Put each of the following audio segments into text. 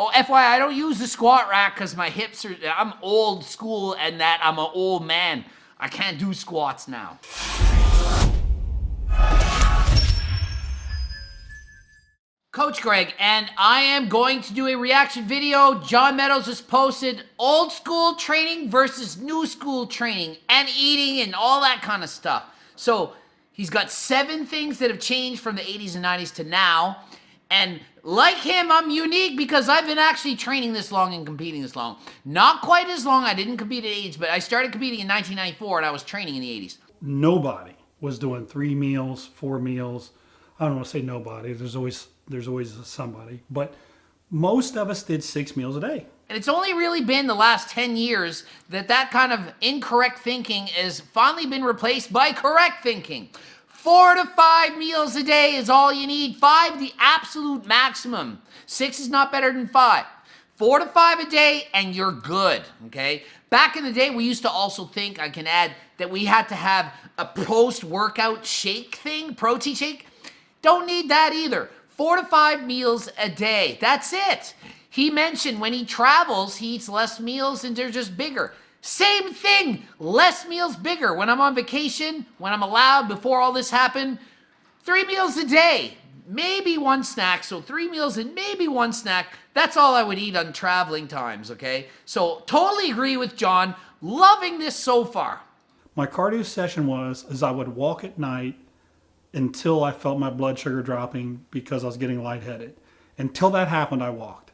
Oh, FYI, I don't use the squat rack because my hips are, I'm old school and that I'm an old man. I can't do squats now. Coach Greg, and I am going to do a reaction video. John Meadows has posted old school training versus new school training and eating and all that kind of stuff. So he's got 7 things that have changed from the 80s and 90s to now. And like him, I'm unique because I've been actually training this long and competing this long. Not quite as long. I didn't compete at 80s, but I started competing in 1994 and I was training in the 80s. Nobody was doing 3 meals, 4 meals. I don't want to say nobody. There's always somebody. But most of us did 6 meals a day. And it's only really been the last 10 years that kind of incorrect thinking has finally been replaced by correct thinking. 4 to 5 meals a day is all you need. 5, the absolute maximum. 6 is not better than 5. 4 to 5 a day and you're good, okay? Back in the day, we used to also think, I can add, that we had to have a post-workout shake thing, protein shake. Don't need that either. 4 to 5 meals a day. That's it. He mentioned when he travels, he eats less meals and they're just bigger. Same thing. Less meals, bigger. When I'm on vacation, when I'm allowed, before all this happened, 3 meals a day. Maybe 1 snack. So 3 meals and maybe 1 snack. That's all I would eat on traveling times, okay? So totally agree with John. Loving this so far. My cardio session is I would walk at night until I felt my blood sugar dropping because I was getting lightheaded. Until that happened, I walked.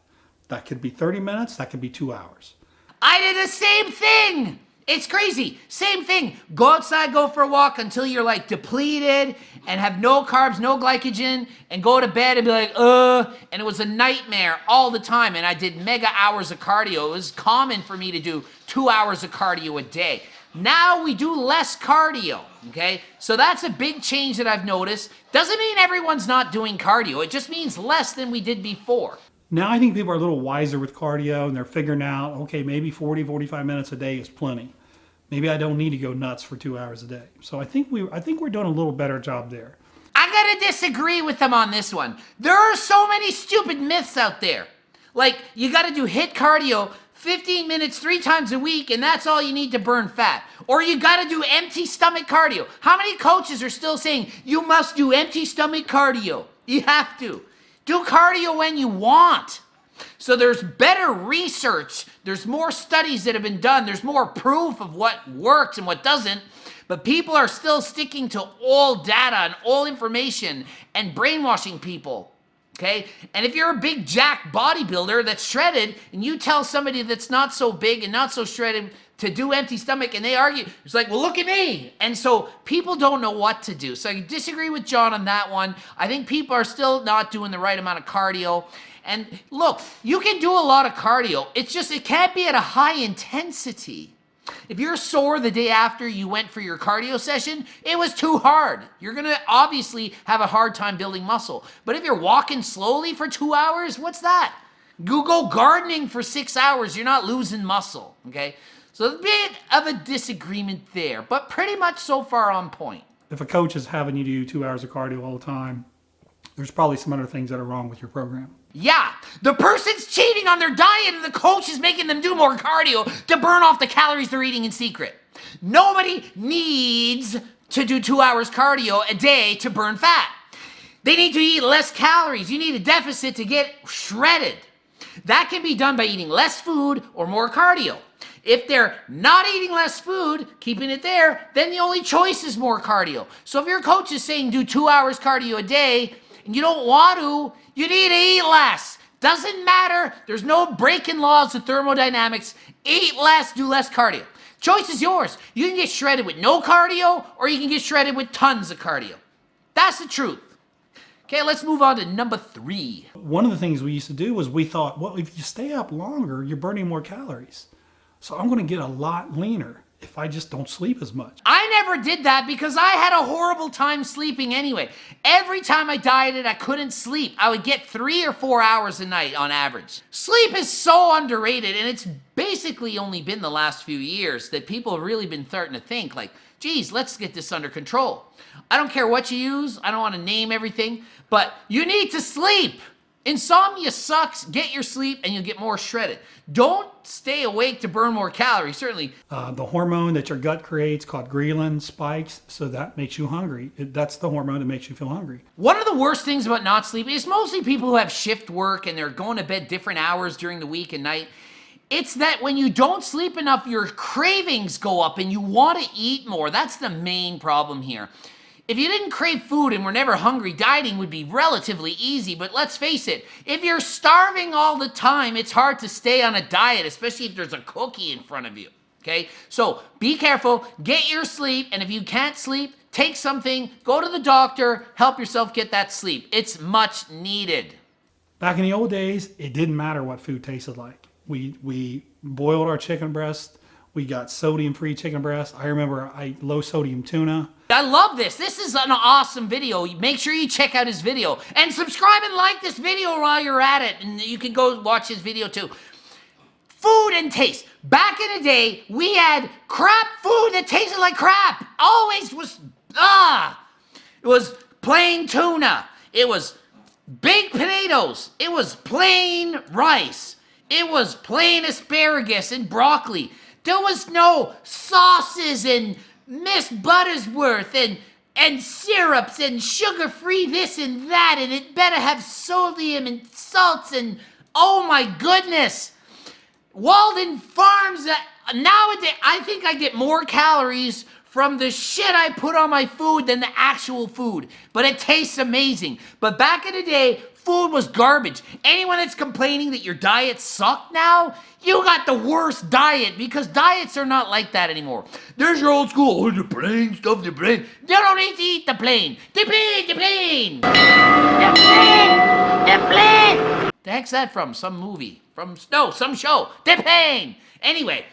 That could be 30 minutes, that could be 2 hours. I did the same thing. It's crazy. Same thing. Go outside, go for a walk until you're like depleted and have no carbs, no glycogen, and go to bed and be like, and it was a nightmare all the time. And I did mega hours of cardio. It was common for me to do 2 hours of cardio a day. Now we do less cardio, okay? So that's a big change that I've noticed. Doesn't mean everyone's not doing cardio. It just means less than we did before. Now I think people are a little wiser with cardio and they're figuring out, okay, maybe 40, 45 minutes a day is plenty. Maybe I don't need to go nuts for 2 hours a day. So I think we're doing a little better job there. I gotta disagree with them on this one. There are so many stupid myths out there. Like, you gotta do HIIT cardio 15 minutes 3 times a week, and that's all you need to burn fat. Or you gotta do empty stomach cardio. How many coaches are still saying, you must do empty stomach cardio? You have to. Do cardio when you want. So there's better research. There's more studies that have been done. There's more proof of what works and what doesn't. But people are still sticking to old data and old information and brainwashing people. Okay? And if you're a big jack bodybuilder that's shredded and you tell somebody that's not so big and not so shredded to do empty stomach and they argue, it's like, well, look at me. And so people don't know what to do. So I disagree with John on that one. I think people are still not doing the right amount of cardio. And look, you can do a lot of cardio. It's just, it can't be at a high intensity. If you're sore the day after you went for your cardio session, it was too hard. You're going to obviously have a hard time building muscle. But if you're walking slowly for 2 hours, what's that? You go gardening for 6 hours, you're not losing muscle, okay? So a bit of a disagreement there, but pretty much so far on point. If a coach is having you do 2 hours of cardio all the time, there's probably some other things that are wrong with your program. Yeah, the person's cheating on their diet and the coach is making them do more cardio to burn off the calories they're eating in secret. Nobody needs to do 2 hours cardio a day to burn fat. They need to eat less calories. You need a deficit to get shredded. That can be done by eating less food or more cardio. If they're not eating less food, keeping it there, then the only choice is more cardio. So if your coach is saying do 2 hours cardio a day and you don't want to, you need to eat less. Doesn't matter. There's no breaking laws of thermodynamics. Eat less, do less cardio. Choice is yours. You can get shredded with no cardio or you can get shredded with tons of cardio. That's the truth. Okay, let's move on to number 3. One of the things we used to do was we thought, well, if you stay up longer, you're burning more calories. So I'm going to get a lot leaner if I just don't sleep as much. I never did that because I had a horrible time sleeping anyway. Every time I dieted, I couldn't sleep. I would get 3 or 4 hours a night on average. Sleep is so underrated, and it's basically only been the last few years that people have really been starting to think like, geez, let's get this under control. I don't care what you use. I don't want to name everything, but you need to sleep. Insomnia sucks. Get your sleep and you'll get more shredded. Don't stay awake to burn more calories, certainly. The hormone that your gut creates called ghrelin spikes, so that makes you hungry. That's the hormone that makes you feel hungry. One of the worst things about not sleeping is mostly people who have shift work and they're going to bed different hours during the week and night. It's that when you don't sleep enough, your cravings go up and you want to eat more. That's the main problem here. If you didn't crave food and were never hungry, dieting would be relatively easy. But let's face it, if you're starving all the time, it's hard to stay on a diet, especially if there's a cookie in front of you. Okay? So be careful, get your sleep, and if you can't sleep, take something, go to the doctor, help yourself get that sleep. It's much needed. Back in the old days, it didn't matter what food tasted like. We boiled our chicken breast. We got sodium-free chicken breast. I remember I ate low-sodium tuna. I love this. This is an awesome video. Make sure you check out his video. And subscribe and like this video while you're at it. And you can go watch his video too. Food and taste. Back in the day, we had crap food that tasted like crap. Always was, It was plain tuna. It was baked potatoes. It was plain rice. It was plain asparagus and broccoli. There was no sauces and Miss Buttersworth and syrups and sugar-free this and that, and it better have sodium and salts and, oh my goodness. Walden Farms, nowadays, I think I get more calories from the shit I put on my food than the actual food, but it tastes amazing. But back in the day, food was garbage. Anyone that's complaining that your diet sucked now, you got the worst diet because diets are not like that anymore. There's your old school, the plain stuff, the plain. You don't need to eat the plain. The plain, the plain. The plain, the plain. The heck's that from? Some movie? Some show. The plain. Anyway,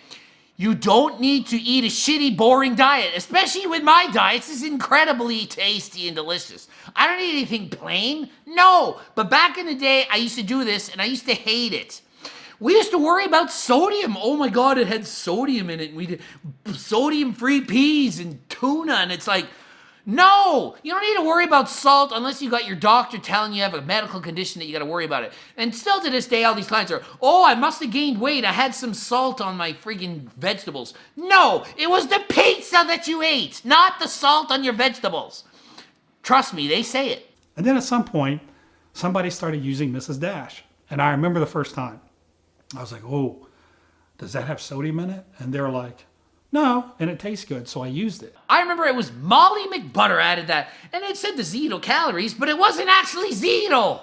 you don't need to eat a shitty, boring diet, especially with my diets. This is incredibly tasty and delicious. I don't eat anything plain. No. But back in the day, I used to do this, and I used to hate it. We used to worry about sodium. Oh my God, it had sodium in it. And we did sodium-free peas and tuna, and it's like, no, you don't need to worry about salt unless you got your doctor telling you have a medical condition that you got to worry about it. And still to this day, all these clients are, oh, I must have gained weight. I had some salt on my freaking vegetables. No, it was the pizza that you ate, not the salt on your vegetables. Trust me, they say it. And then at some point, somebody started using Mrs. Dash. And I remember the first time. I was like, oh, does that have sodium in it? And they were like, no, and it tastes good, so I used it. I remember it was Molly McButter added that, and it said the zero calories, but it wasn't actually zero.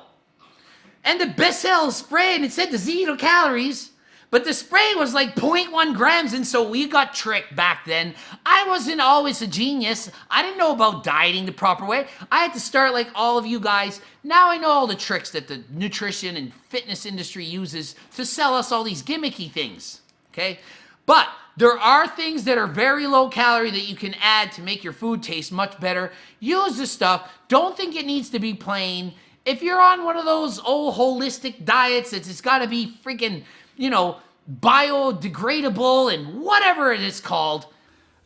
And the Bissell spray, and it said the zero calories, but the spray was like 0.1 grams, and so we got tricked back then. I wasn't always a genius. I didn't know about dieting the proper way. I had to start like all of you guys. Now I know all the tricks that the nutrition and fitness industry uses to sell us all these gimmicky things, okay? But there are things that are very low calorie that you can add to make your food taste much better. Use this stuff. Don't think it needs to be plain. If you're on one of those old holistic diets that it's got to be freaking, biodegradable and whatever it is called.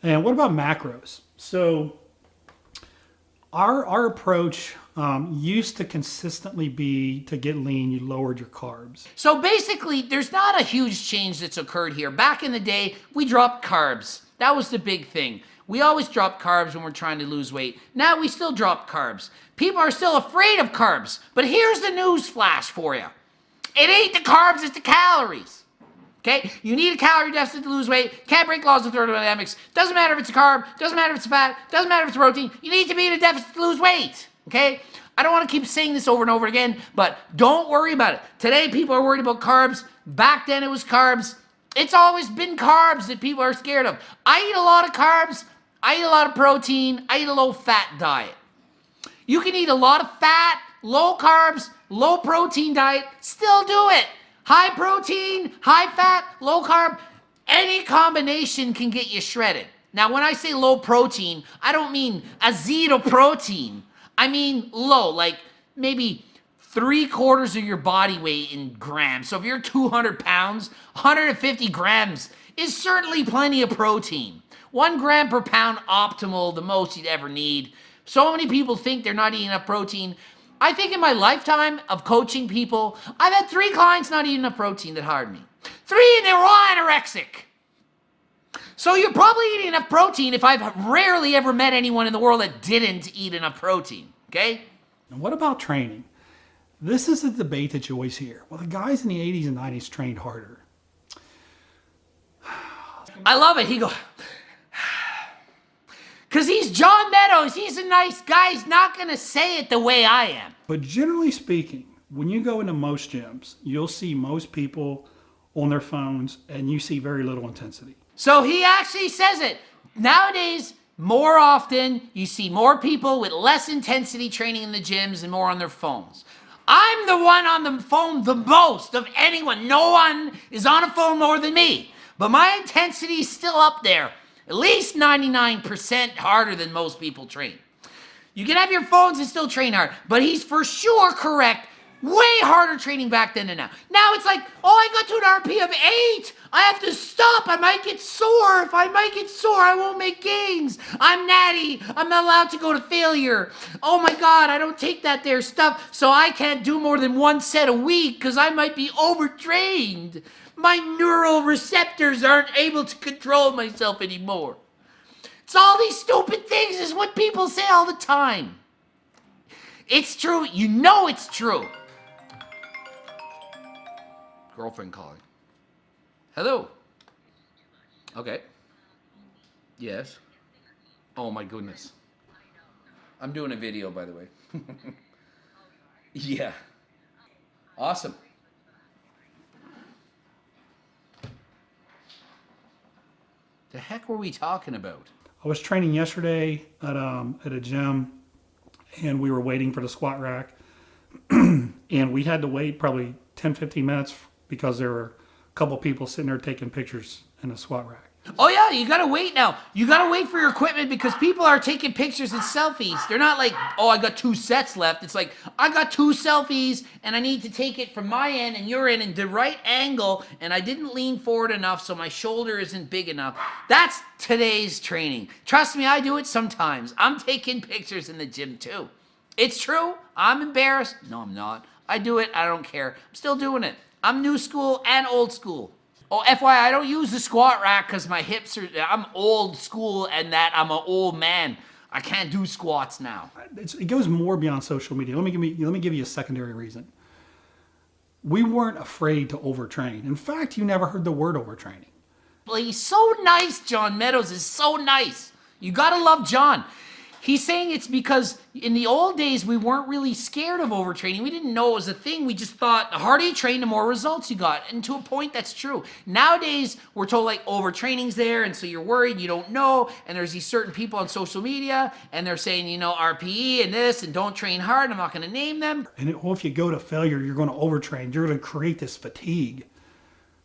And what about macros? So our approach used to consistently be to get lean, you lowered your carbs. So basically, there's not a huge change that's occurred here. Back in the day, we dropped carbs. That was the big thing. We always drop carbs when we're trying to lose weight. Now we still drop carbs. People are still afraid of carbs. But here's the news flash for you. It ain't the carbs, it's the calories. Okay? You need a calorie deficit to lose weight. Can't break laws of thermodynamics. Doesn't matter if it's a carb. Doesn't matter if it's a fat. Doesn't matter if it's a protein. You need to be in a deficit to lose weight. Okay? I don't want to keep saying this over and over again, but don't worry about it. Today, people are worried about carbs. Back then, it was carbs. It's always been carbs that people are scared of. I eat a lot of carbs. I eat a lot of protein. I eat a low-fat diet. You can eat a lot of fat, low carbs, low protein diet. Still do it. High protein, high fat, low carb. Any combination can get you shredded. Now, when I say low protein, I don't mean a zero protein. I mean low, like maybe 3/4 of your body weight in grams. So if you're 200 pounds, 150 grams is certainly plenty of protein. 1 gram per pound optimal, the most you'd ever need. So many people think they're not eating enough protein. I think in my lifetime of coaching people, I've had 3 clients not eating enough protein that hired me. 3, and they were all anorexic. So you're probably eating enough protein if I've rarely ever met anyone in the world that didn't eat enough protein, okay? And what about training? This is a debate that you always hear. Well, the guys in the 80s and 90s trained harder. I love it. He goes, because he's John Meadows. He's a nice guy. He's not going to say it the way I am. But generally speaking, when you go into most gyms, you'll see most people on their phones and you see very little intensity. So he actually says it. Nowadays, more often, you see more people with less intensity training in the gyms and more on their phones. I'm the one on the phone the most of anyone. No one is on a phone more than me. But my intensity is still up there. At least 99% harder than most people train. You can have your phones and still train hard. But he's for sure correct. Way harder training back then than now. Now it's like, oh, I got to an RP of 8. I have to stop. I might get sore. If I might get sore, I won't make gains. I'm natty. I'm not allowed to go to failure. Oh my God, I don't take that there stuff, so I can't do more than 1 set a week because I might be overtrained. My neural receptors aren't able to control myself anymore. It's all these stupid things is what people say all the time. It's true. You know it's true. Girlfriend calling. Hello. Okay. Yes. Oh my goodness. I'm doing a video, by the way. Yeah. Awesome. The heck were we talking about? I was training yesterday at a gym, and we were waiting for the squat rack, and we had to wait probably 10, 15 minutes because there were a couple people sitting there taking pictures in the squat rack. Oh yeah, you gotta wait now. You gotta wait for your equipment because people are taking pictures and selfies. They're not like, oh, I got 2 sets left. It's like, I got 2 selfies and I need to take it from my end and your end in the right angle, and I didn't lean forward enough so my shoulder isn't big enough. That's today's training. Trust me, I do it sometimes. I'm taking pictures in the gym too. It's true. I'm embarrassed. No, I'm not. I do it. I don't care. I'm still doing it. I'm new school and old school. Oh, FYI, I don't use the squat rack because my hips are, I'm old school and that I'm an old man. I can't do squats now. It goes more beyond social media. Let me give you a secondary reason. We weren't afraid to overtrain. In fact, you never heard the word overtraining. Well, he's so nice, John Meadows is so nice. You gotta love John. He's saying it's because in the old days, we weren't really scared of overtraining. We didn't know it was a thing. We just thought the harder you train, the more results you got. And to a point, that's true. Nowadays, we're told like overtraining's there, and so you're worried, you don't know. And there's these certain people on social media, and they're saying, you know, RPE and this, and don't train hard. I'm not going to name them. And if you go to failure, you're going to overtrain. You're going to create this fatigue.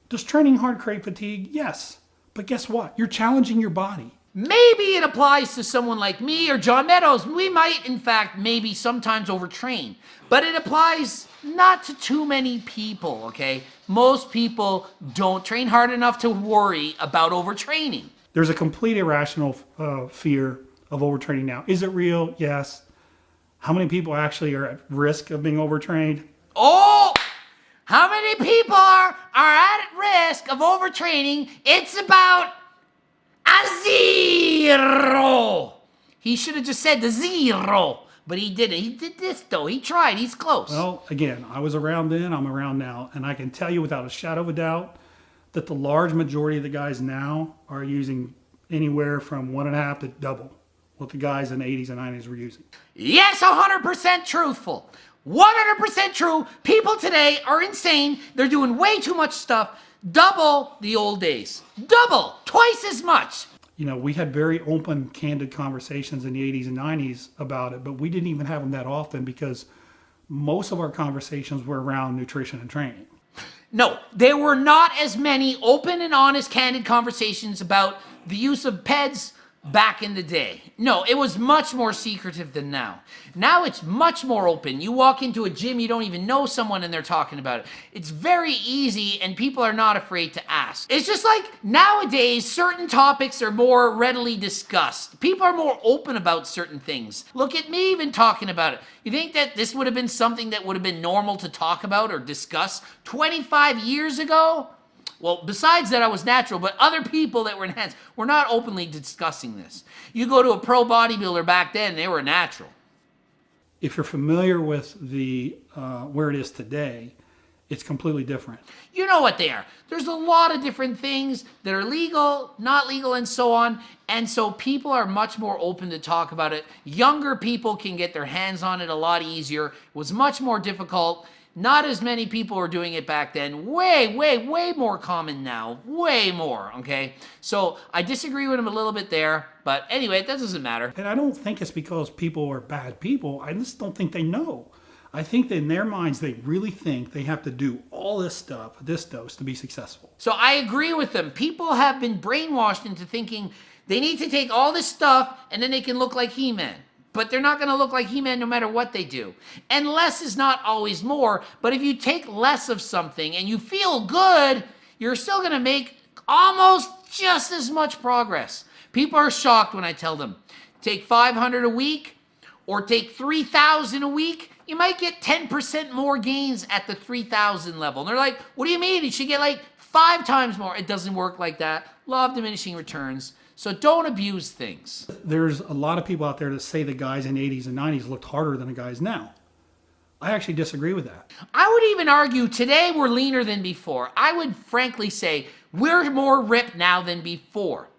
Does training hard create fatigue? Yes. But guess what? You're challenging your body. Maybe it applies to someone like me or John Meadows. We might, in fact, maybe sometimes overtrain. But it applies not to too many people, okay? Most people don't train hard enough to worry about overtraining. There's a complete irrational fear of overtraining now. Is it real? Yes. How many people actually are at risk of being overtrained? Oh! How many people are at risk of overtraining? It's about a 0. He should have just said the 0, but he didn't. He did this though. He tried. He's close. Well, again, I was around then, I'm around now, and I can tell you without a shadow of a doubt that the large majority of the guys now are using anywhere from 1.5 to double what the guys in the 80s and 90s were using. Yes, 100% truthful. 100% true. People today are insane. They're doing way too much stuff. Double the old days. Double. Twice as much. You know, we had very open, candid conversations in the 80s and 90s about it, but we didn't even have them that often because most of our conversations were around nutrition and training. No, there were not as many open and honest, candid conversations about the use of PEDs, back in the day. No, it was much more secretive than now. Now it's much more open. You walk into a gym, you don't even know someone and they're talking about it. It's very easy and people are not afraid to ask. It's just like nowadays, certain topics are more readily discussed. People are more open about certain things. Look at me even talking about it. You think that this would have been something that would have been normal to talk about or discuss 25 years ago? Well, besides that, I was natural, but other people that were enhanced were not openly discussing this. You go to a pro bodybuilder back then, they were natural. If you're familiar with the where it is today, it's completely different. You know what they are. There's a lot of different things that are legal, not legal, and so on. And so people are much more open to talk about it. Younger people can get their hands on it a lot easier. It was much more difficult. Not as many people were doing it back then. Way, way, way more common now. Way more, okay? So I disagree with him a little bit there. But anyway, that doesn't matter. And I don't think it's because people are bad people. I just don't think they know. I think that in their minds, they really think they have to do all this stuff, this dose, to be successful. So I agree with them. People have been brainwashed into thinking they need to take all this stuff and then they can look like He-Man. But they're not going to look like He-Man no matter what they do. And less is not always more. But if you take less of something and you feel good, you're still going to make almost just as much progress. People are shocked when I tell them, take 500 a week or take 3,000 a week. You might get 10% more gains at the 3,000 level. And they're like, what do you mean? You should get like 5 times more. It doesn't work like that. Law of diminishing returns. So don't abuse things. There's a lot of people out there that say the guys in the 80s and 90s looked harder than the guys now. I actually disagree with that. I would even argue today we're leaner than before. I would frankly say we're more ripped now than before.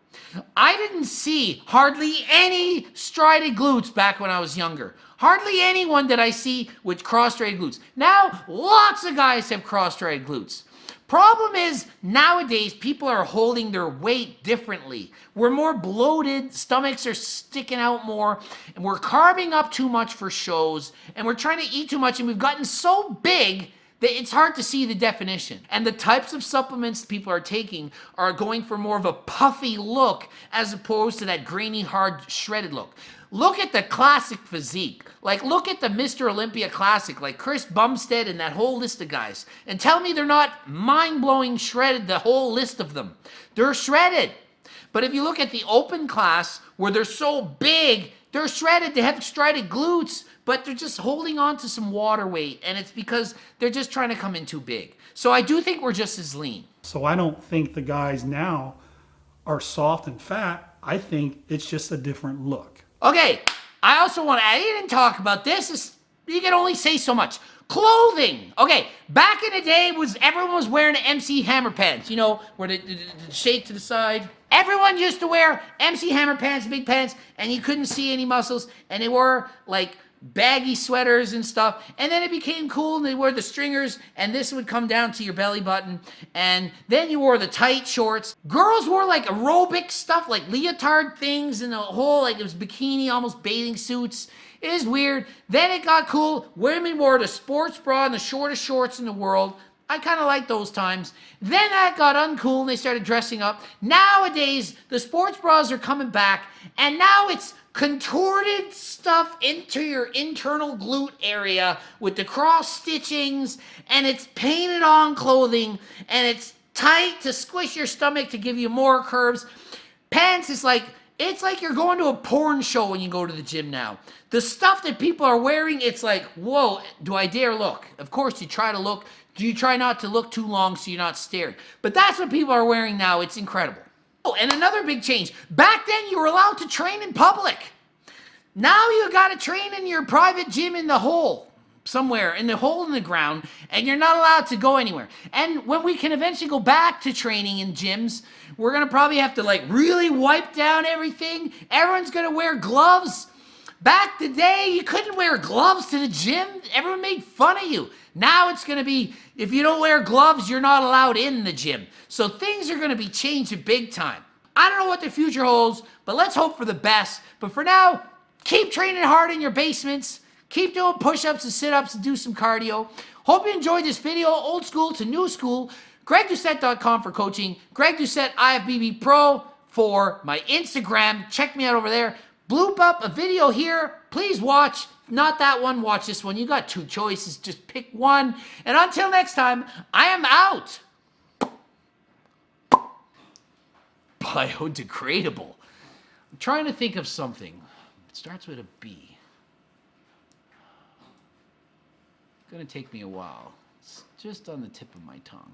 I didn't see hardly any strided glutes back when I was younger. Hardly anyone that I see with cross-strided glutes. Now, lots of guys have cross-strided glutes. Problem is, nowadays, people are holding their weight differently. We're more bloated, stomachs are sticking out more, and we're carving up too much for shows, and we're trying to eat too much, and we've gotten so big that it's hard to see the definition. And the types of supplements people are taking are going for more of a puffy look as opposed to that grainy, hard, shredded look. Look at the classic physique. Like, look at the Mr. Olympia Classic, like Chris Bumstead and that whole list of guys. And tell me they're not mind-blowing shredded, the whole list of them. They're shredded. But if you look at the open class, where they're so big, they're shredded. They have strided glutes, but they're just holding on to some water weight. And it's because they're just trying to come in too big. So I do think we're just as lean. So I don't think the guys now are soft and fat. I think it's just a different look. Okay, I also want to add, you didn't talk about this. You can only say so much. Clothing. Okay, back in the day, everyone was wearing MC Hammer pants. You know, where they shake to the side. Everyone used to wear MC Hammer pants, big pants, and you couldn't see any muscles. And they wore, like, baggy sweaters and stuff. And then it became cool, and they wore the stringers, and this would come down to your belly button. And then you wore the tight shorts. Girls wore like aerobic stuff, like leotard things, and the whole, like, it was bikini, almost bathing suits. It is weird. Then it got cool. Women wore the sports bra and the shortest shorts in the world. I kind of like those times. Then that got uncool and they started dressing up. Nowadays, the sports bras are coming back, and now it's contorted stuff into your internal glute area with the cross stitchings, and it's painted on clothing, and it's tight to squish your stomach to give you more curves. Pants is like, it's like you're going to a porn show when you go to the gym now. The stuff that people are wearing, it's like, whoa, do I dare look? Of course, you try to look. You try not to look too long so you're not staring. But that's what people are wearing now. It's incredible. Oh, and another big change. Back then, you were allowed to train in public. Now you got to train in your private gym in the hole. Somewhere in the hole in the ground, and you're not allowed to go anywhere. And when we can eventually go back to training in gyms, we're going to probably have to like really wipe down everything. Everyone's going to wear gloves. Back the day, you couldn't wear gloves to the gym. Everyone made fun of you. Now it's going to be, if you don't wear gloves, you're not allowed in the gym. So things are going to be changing big time. I don't know what the future holds, but let's hope for the best. But for now, keep training hard in your basements. Keep doing push-ups and sit-ups and do some cardio. Hope you enjoyed this video, old school to new school. GregDoucette.com for coaching. Greg Doucette, IFBB Pro. for my Instagram. Check me out over there. Bloop up a video here. Please watch. Not that one, watch this one. You got 2 choices. Just pick one. And until next time, I am out. Biodegradable. I'm trying to think of something. It starts with a B. It's gonna take me a while. It's just on the tip of my tongue.